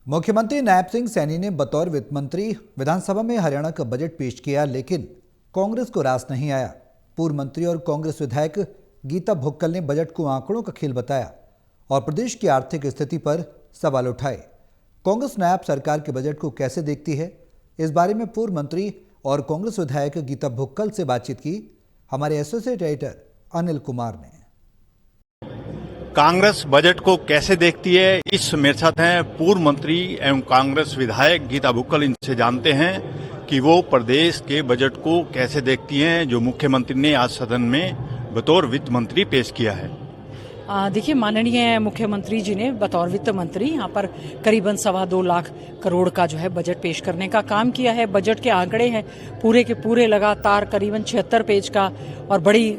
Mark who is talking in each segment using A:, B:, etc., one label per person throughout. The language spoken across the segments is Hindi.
A: मुख्यमंत्री नायब सिंह सैनी ने बतौर वित्त मंत्री विधानसभा में हरियाणा का बजट पेश किया, लेकिन कांग्रेस को रास नहीं आया। पूर्व मंत्री और कांग्रेस विधायक गीता भुक्कल ने बजट को आंकड़ों का खेल बताया और प्रदेश की आर्थिक स्थिति पर सवाल उठाए। कांग्रेस नायब सरकार के बजट को कैसे देखती है, इस बारे में पूर्व मंत्री और कांग्रेस विधायक गीता भुक्कल से बातचीत की हमारे एसोसिएट एडिटर अनिल कुमार ने।
B: कांग्रेस बजट को कैसे देखती है, इस मेरे साथ हैं पूर्व मंत्री एवं कांग्रेस विधायक गीता भुक्कल। इनसे जानते हैं कि वो प्रदेश के बजट को कैसे देखती हैं, जो मुख्यमंत्री ने आज सदन में बतौर वित्त मंत्री पेश किया है।
C: देखिए, माननीय मुख्यमंत्री जी ने बतौर वित्त मंत्री यहाँ पर करीबन 2.25 लाख करोड़ का जो है बजट पेश करने का काम किया है। बजट के आंकड़े हैं पूरे के पूरे लगातार करीबन 76 पेज का और बड़ी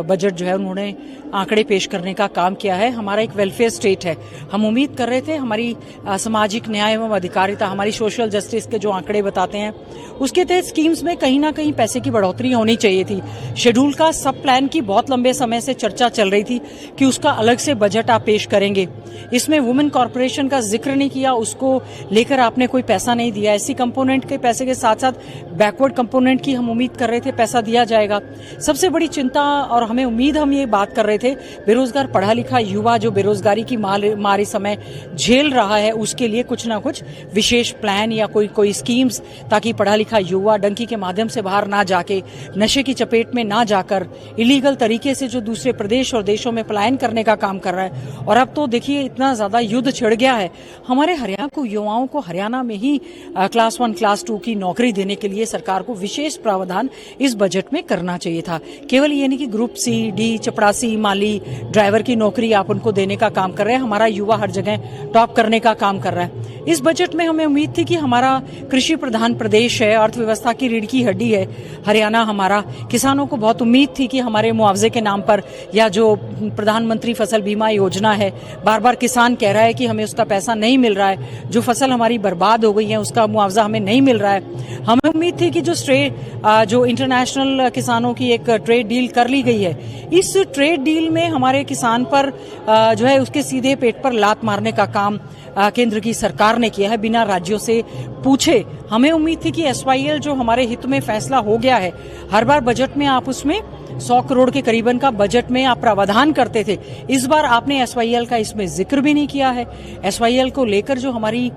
C: बजट जो है उन्होंने आंकड़े पेश करने का काम किया है। हमारा एक वेलफेयर स्टेट है। हम उम्मीद कर रहे थे हमारी सामाजिक न्याय एवं अधिकारिता, हमारी सोशल जस्टिस के जो आंकड़े बताते हैं उसके तहत स्कीम्स में कहीं ना कहीं पैसे की बढ़ोतरी होनी चाहिए थी। शेड्यूल का सब प्लान की बहुत लंबे समय से चर्चा चल रही थी कि उसका अलग से बजट आप पेश करेंगे। इसमें वुमेन कॉर्पोरेशन का जिक्र नहीं किया, उसको लेकर आपने कोई पैसा नहीं दिया। एससी कंपोनेंट के पैसे के साथ साथ बैकवर्ड कंपोनेंट की हम उम्मीद कर रहे थे पैसा दिया जाएगा। सबसे बड़ी चिंता और हम ये बात कर रहे थे, बेरोजगार पढ़ा लिखा युवा जो बेरोजगारी की मार इस समय झेल रहा है, उसके लिए कुछ ना कुछ विशेष प्लान या कोई स्कीम्स, ताकि पढ़ा लिखा युवा डंकी के माध्यम से बाहर ना जाके, नशे की चपेट में ना जाकर, इलीगल तरीके से जो दूसरे प्रदेश और देशों में पलायन करने का काम कर रहा है। और अब तो देखिए इतना ज्यादा युद्ध छिड़ गया है। हमारे हरियाणा को युवाओं को हरियाणा में ही क्लास 1 क्लास 2 की नौकरी देने के लिए सरकार को विशेष प्रावधान इस बजट में करना चाहिए था। केवल ये नहीं कि ग्रुप सी, डी, चपरासी, माली, ड्राइवर की नौकरी आप उनको देने का काम कर रहे हैं। हमारा युवा हर जगह टॉप करने का काम कर रहा है। इस बजट में हमें उम्मीद थी कि हमारा कृषि प्रधान प्रदेश है, अर्थव्यवस्था की रीढ़ की हड्डी है हरियाणा हमारा। किसानों को बहुत उम्मीद थी कि हमारे मुआवजे के नाम पर या जो प्रधानमंत्री फसल बीमा योजना है, बार बार किसान कह रहा है कि हमें उसका पैसा नहीं मिल रहा है, जो फसल हमारी बर्बाद हो गई है उसका मुआवजा हमें नहीं मिल रहा है। हमें उम्मीद थी कि जो इंटरनेशनल किसानों की एक ट्रेड डील कर ली गई है, इस ट्रेड डील में हमारे किसान पर जो है उसके सीधे पेट पर लात मारने का काम केंद्र की सरकार ने किया है बिना राज्यों से पूछे। हमें उम्मीद थी कि एसवाईएल जो हमारे हित में फैसला हो गया है, हर बार बजट में आप उसमें 100 करोड़ के करीबन का बजट में आप प्रावधान करते थे। इस बार आपने एसवाईएल का इसमें जिक्र भी नहीं किया है। एसवाईएल को लेकर जो हमारी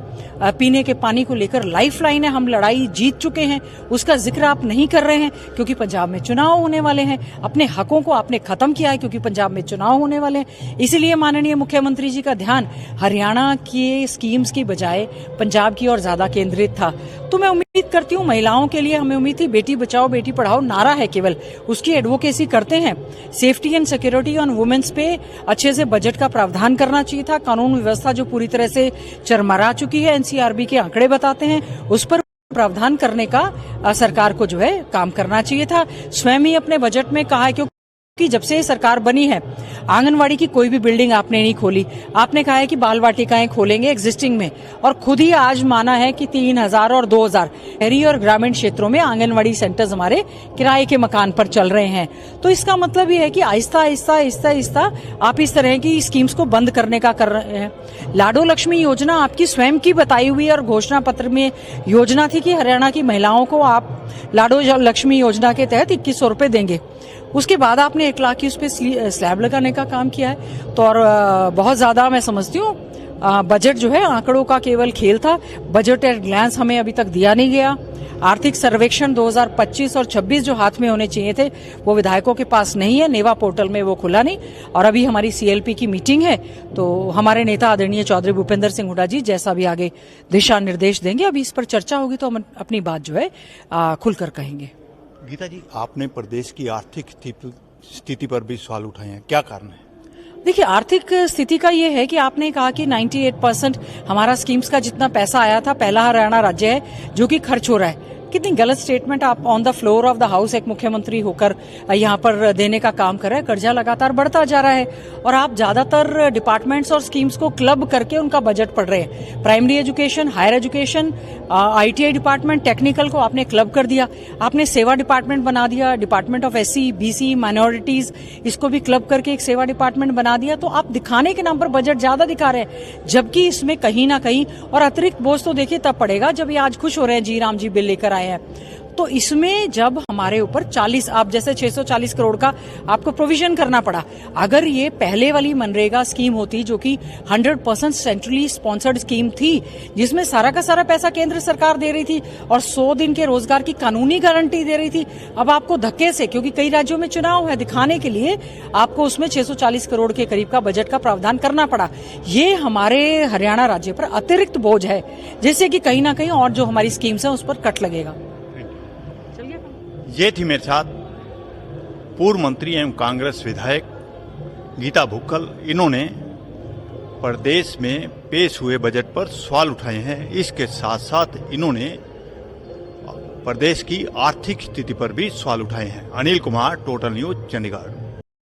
C: पीने के पानी को लेकर लाइफलाइन है, हम लड़ाई जीत चुके हैं, उसका जिक्र आप नहीं कर रहे हैं क्योंकि पंजाब में चुनाव होने वाले हैं। अपने हकों को आपने खत्म किया है क्योंकि पंजाब में चुनाव होने वाले हैं। इसीलिए माननीय मुख्यमंत्री जी का ध्यान हरियाणा के स्कीम्स की बजाय पंजाब की ओर ज्यादा केंद्रित था। तो मैं उम्मीद करती हूँ महिलाओं के लिए हमें उम्मीद थी बेटी बचाओ बेटी पढ़ाओ नारा है, केवल उसकी एडवोकेसी करते हैं। Safety and security on women's पे अच्छे से बजट का प्रावधान करना चाहिए था। कानून व्यवस्था जो पूरी तरह से चरमरा चुकी है, एनसीआरबी के आंकड़े बताते हैं, उस पर प्रावधान करने का सरकार को जो है काम करना चाहिए था। स्वयं ही अपने बजट में कहा है कि जब से सरकार बनी है आंगनवाड़ी की कोई भी बिल्डिंग आपने नहीं खोली। आपने कहा है कि बाल वाटिकाएं खोलेंगे एग्जिस्टिंग में, और खुद ही आज माना है कि 3000 और 2000 शहरी और ग्रामीण क्षेत्रों में आंगनवाड़ी सेंटर्स हमारे किराए के मकान पर चल रहे हैं। तो इसका मतलब ये है कि आहिस्ता आहिस्ता आप इस तरह की स्कीम्स को बंद करने का कर रहे हैं। लाडो लक्ष्मी योजना आपकी स्वयं की बताई हुई और घोषणा पत्र में योजना थी कि हरियाणा की महिलाओं को आप लाडो लक्ष्मी योजना के तहत 2100 रुपए देंगे। उसके बाद आपने 1 लाख की उस पर स्लैब लगाने का काम किया है। तो और बहुत ज्यादा मैं समझती हूँ बजट जो है आंकड़ों का केवल खेल था। बजट एट ग्लैंस हमें अभी तक दिया नहीं गया। आर्थिक सर्वेक्षण 2025 और 26 जो हाथ में होने चाहिए थे वो विधायकों के पास नहीं है, नेवा पोर्टल में वो खुला नहीं। और अभी हमारी सीएलपी की मीटिंग है, तो हमारे नेता आदरणीय चौधरी भूपेंद्र सिंह हुड्डा जी जैसा भी आगे दिशा निर्देश देंगे, अभी इस पर चर्चा होगी तो हम अपनी बात जो है खुलकर कहेंगे।
B: गीता जी, आपने प्रदेश की आर्थिक स्थिति पर भी सवाल उठाए हैं, क्या कारण है?
C: देखिए, आर्थिक स्थिति का ये है कि आपने कहा कि 98% हमारा स्कीम्स का जितना पैसा आया था, पहला हरियाणा राज्य है जो कि खर्च हो रहा है। कितनी गलत स्टेटमेंट आप on the floor of the house एक मुख्यमंत्री होकर यहाँ पर देने का काम कर रहे हैं। कर्जा लगातार बढ़ता जा रहा है और आप ज्यादातर डिपार्टमेंट्स और स्कीम्स को क्लब करके उनका बजट पढ़ रहे हैं। Primary education, higher education, ITI department, technical को आपने क्लब कर दिया, आपने सेवा डिपार्टमेंट बना दिया, department of SC, BC, minorities, इसको भी क्लब करके एक सेवा डिपार्टमेंट बना दिया। तो आप दिखाने के नाम पर बजट ज्यादा दिखा रहे हैं, जबकि इसमें कहीं ना कहीं और अतिरिक्त बोझ तो देखिए तब पड़ेगा जब ये आज खुश हो रहे हैं जी राम जी बिल लेकर आए हैं। तो इसमें जब हमारे ऊपर 40, आप जैसे 640 करोड़ का आपको प्रोविजन करना पड़ा, अगर ये पहले वाली मनरेगा स्कीम होती जो कि 100% सेंट्रली स्पॉन्सर्ड स्कीम थी, जिसमें सारा का सारा पैसा केंद्र सरकार दे रही थी और 100 दिन के रोजगार की कानूनी गारंटी दे रही थी, अब आपको धक्के से, क्योंकि कई राज्यों में चुनाव है, दिखाने के लिए आपको उसमें 640 करोड़ के करीब का बजट का प्रावधान करना पड़ा। ये हमारे हरियाणा राज्य पर अतिरिक्त बोझ है, जिससे कि कहीं ना कहीं और जो हमारी स्कीम्स है उस पर कट लगेगा।
B: ये थी मेरे साथ पूर्व मंत्री एवं कांग्रेस विधायक गीता भुक्कल। इन्होंने प्रदेश में पेश हुए बजट पर सवाल उठाए हैं। इसके साथ साथ इन्होंने प्रदेश की आर्थिक स्थिति पर भी सवाल उठाए हैं। Anil Kumar, total news, Chandigarh.